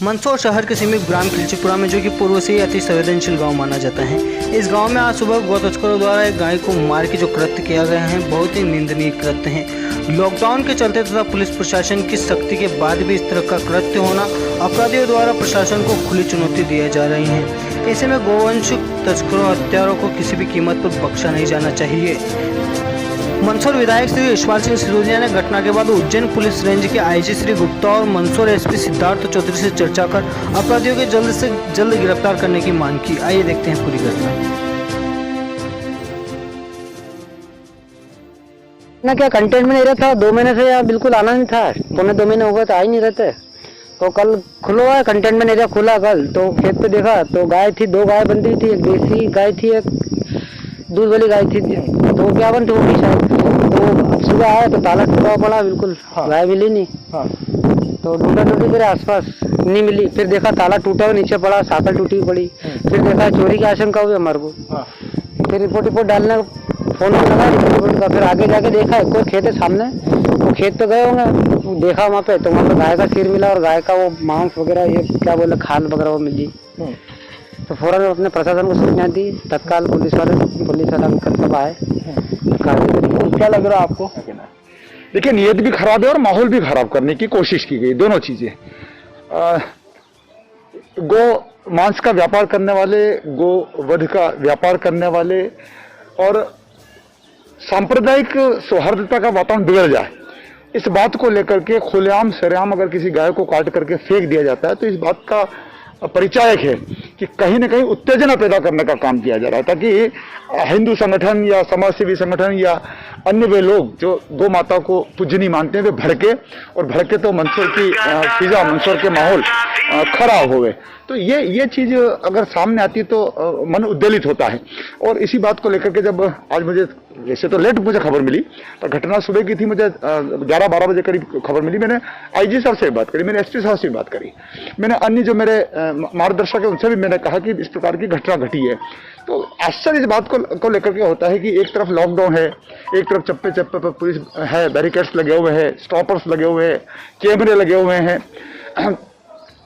मंदसौर शहर के समीप ग्राम खिलचीपुरा में, जो कि पूर्व से ही अति संवेदनशील गांव माना जाता है, इस गांव में आज सुबह गौ तस्करों द्वारा एक गाय को मार के जो कृत्य किया गया है, बहुत ही निंदनीय कृत्य है। लॉकडाउन के चलते तथा पुलिस प्रशासन की सख्ती के बाद भी इस तरह का कृत्य होना अपराधियों द्वारा प्रशासन को खुली चुनौती दिए जा रही है। ऐसे में गोवंश तस्करों हत्यारों को किसी भी कीमत पर बख्शा नहीं जाना चाहिए। मंदसौर विधायक श्री यशपाल सिंह सिरोदिया ने घटना के बाद उज्जैन पुलिस रेंज के आईजी श्री गुप्ता और मंदसौर एसपी सिद्धार्थ चौधरी से चर्चा कर अपराधियों के जल्द से जल्द गिरफ्तार करने की मांग की। आइए देखते हैं पूरी घटना। ना क्या कंटेनमेंट एरिया था, 2 महीने से यहाँ बिल्कुल आना नहीं था, 1.25 महीने हो गए तो आ ही नहीं रहते। तो कल खुला है कंटेनमेंट एरिया, खुला कल तो खेत पे देखा तो गाय थी, 2 गाय बंधी थी, एक देसी गाय थी, एक दूध वाली गाय थी, तो क्या बनती होगी शायद। तो अब सुबह आया तो ताला टूटा पड़ा बिल्कुल। गाय मिली नहीं। तो ढूंढा ढूंढी मेरे आसपास नहीं मिली, फिर देखा ताला टूटा हुआ नीचे पड़ा, साकल टूटी पड़ी, फिर देखा चोरी की आशंका हुई हमारे को। फिर रिपोर्ट डालने फोन पे लगा रिपोर्ट का, फिर आगे जाके देखा कोई खेत है सामने, वो खेत पे गए होंगे, देखा वहाँ पे तो वहाँ पे गाय का सिर मिला और गाय का वो मांस वगैरह, ये क्या बोले खाल वगैरह वो मिली। तो फौरन अपने प्रशासन को सूचना दी, तत्काल पुलिस वाले सब आए। क्या लग रहा है आपको? देखिए, नियत भी खराब है और माहौल भी खराब करने की कोशिश की गई, दोनों चीजें। गो मांस का व्यापार करने वाले, गो वध का व्यापार करने वाले और सांप्रदायिक सौहार्दता का वातावरण बिगड़ जाए, इस बात को लेकर के खुलेआम सरेआम अगर किसी गाय को काट करके फेंक दिया जाता है तो इस बात का परिचायक है कि कहीं न कहीं उत्तेजना पैदा करने का काम किया जा रहा है, ताकि हिंदू संगठन या समाजसेवी संगठन या अन्य वे लोग जो गौ माता को पूजनीय मानते हैं वे भड़के तो मंदसौर की फिजा, मंदसौर के माहौल खराब हो गए। तो ये चीज अगर सामने आती तो मन उद्वेलित होता है। और इसी बात को लेकर के जब आज मुझे, वैसे तो लेट मुझे खबर मिली, पर घटना सुबह की थी, मुझे 11-12 बजे करीब खबर मिली। मैंने आईजी साहब से बात करी, मैंने एसपी साहब से बात करी, मैंने अन्य जो मेरे मार्गदर्शक है उनसे भी मैंने कहा कि इस प्रकार की घटना घटी है। तो आश्चर्य इस बात को लेकर के होता है कि एक तरफ लॉकडाउन है, एक तरफ चप्पे चप्पे पर पुलिस है, बैरिकेड्स लगे हुए हैं, स्टॉपर्स लगे हुए हैं, कैमरे लगे हुए हैं,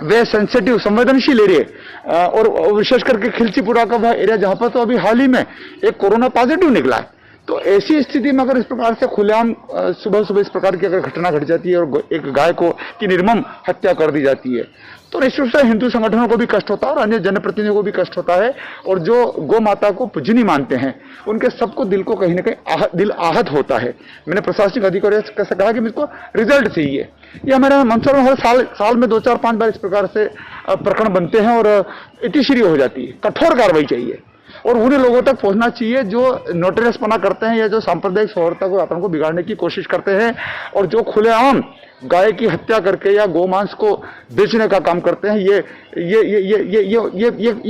वे सेंसिटिव संवेदनशील एरिया और विशेष करके खिलचीपुरा का वह एरिया जहां पर तो अभी हाल ही में एक कोरोना पॉजिटिव निकला है। तो ऐसी स्थिति में अगर इस प्रकार से खुलेआम सुबह सुबह इस प्रकार की अगर घटना घट जाती है और एक गाय की निर्मम हत्या कर दी जाती है तो निश्चित रूप से हिंदू संगठनों को भी कष्ट होता है और अन्य जनप्रतिनिधियों को भी कष्ट होता है। और जो गौ माता को पूजनीय मानते हैं उनके सबको दिल को कहीं ना कहीं दिल आहत होता है। मैंने प्रशासनिक अधिकारियों से कहा कि मुझको रिजल्ट चाहिए। ये हमारे मंदसौर में हर साल में 2-4-5 बार इस प्रकार से प्रकरण बनते हैं और इतिश्री हो जाती है। कठोर कार्रवाई चाहिए और उन्हीं लोगों तक पहुंचना चाहिए जो नोटरियसपना करते हैं या जो सांप्रदायिक सौहार्दता को वातावरण को बिगाड़ने की कोशिश करते हैं और जो खुलेआम गाय की हत्या करके या गोमांस को बेचने का काम करते हैं। ये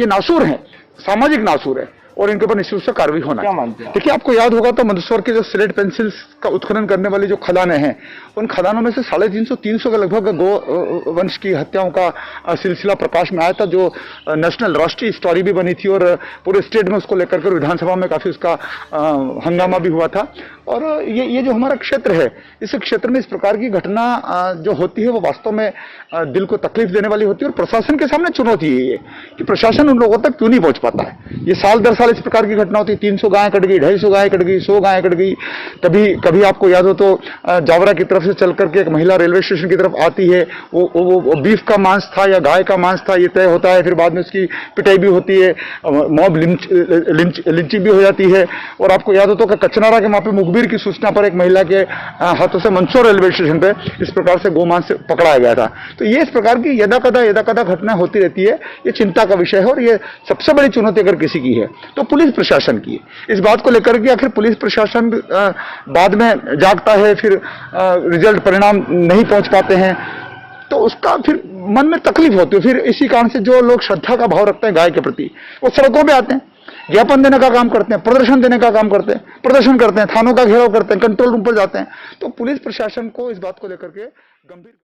नासूर हैं, सामाजिक नासूर है और इनके ऊपर निश्चित रूप से कार्रवाई होना। क्या मानते हैं? देखिए, आपको याद होगा तो मंदसौर के जो स्लेट पेंसिल्स का उत्खनन करने वाली जो खदानें हैं, उन खदानों में से 350-300 के लगभग गो वंश की हत्याओं का सिलसिला प्रकाश में आया था, जो नेशनल राष्ट्रीय स्टोरी भी बनी थी और पूरे स्टेट में उसको लेकर के विधानसभा में काफी उसका हंगामा भी हुआ था। और ये जो हमारा क्षेत्र है, इस क्षेत्र में इस प्रकार की घटना जो होती है वो वास्तव में दिल को तकलीफ देने वाली होती है और प्रशासन के सामने चुनौती है ये कि प्रशासन उन लोगों तक क्यों नहीं पहुंच पाता है। ये साल दर साल इस प्रकार की घटना होती है, 300 गायें कट गई, 250 गायें कट गई, 100 गायें कट गई। कभी आपको याद हो तो जावरा की तरफ से चल करके एक महिला रेलवे स्टेशन की तरफ आती है, वो बीफ का मांस था या गाय का मांस था ये तय होता है, फिर बाद में उसकी पिटाई भी होती है, मॉब लिंचिंग भी हो जाती है। और आपको याद हो तो कचनारा के वहां पे मुखबिर की सूचना पर एक महिला के हाथों से मंदसौर रेलवे स्टेशन पे इस प्रकार से गोमांस पकड़ाया गया था। तो ये इस प्रकार की यदा कदा घटना होती रहती है। ये चिंता का विषय है और ये सबसे बड़ी चुनौती अगर किसी की है तो पुलिस प्रशासन की है। इस बात को लेकर के आखिर पुलिस प्रशासन बाद में जागता है, फिर रिजल्ट परिणाम नहीं पहुंच पाते हैं तो उसका फिर मन में तकलीफ होती है। फिर इसी कारण से जो लोग श्रद्धा का भाव रखते हैं गाय के प्रति, वो सड़कों पे आते हैं, ज्ञापन देने का काम करते हैं, प्रदर्शन देने का काम करते हैं, प्रदर्शन करते हैं, थानों का घेराव करते हैं, कंट्रोल रूम पर जाते हैं। तो पुलिस प्रशासन को इस बात को लेकर के गंभीर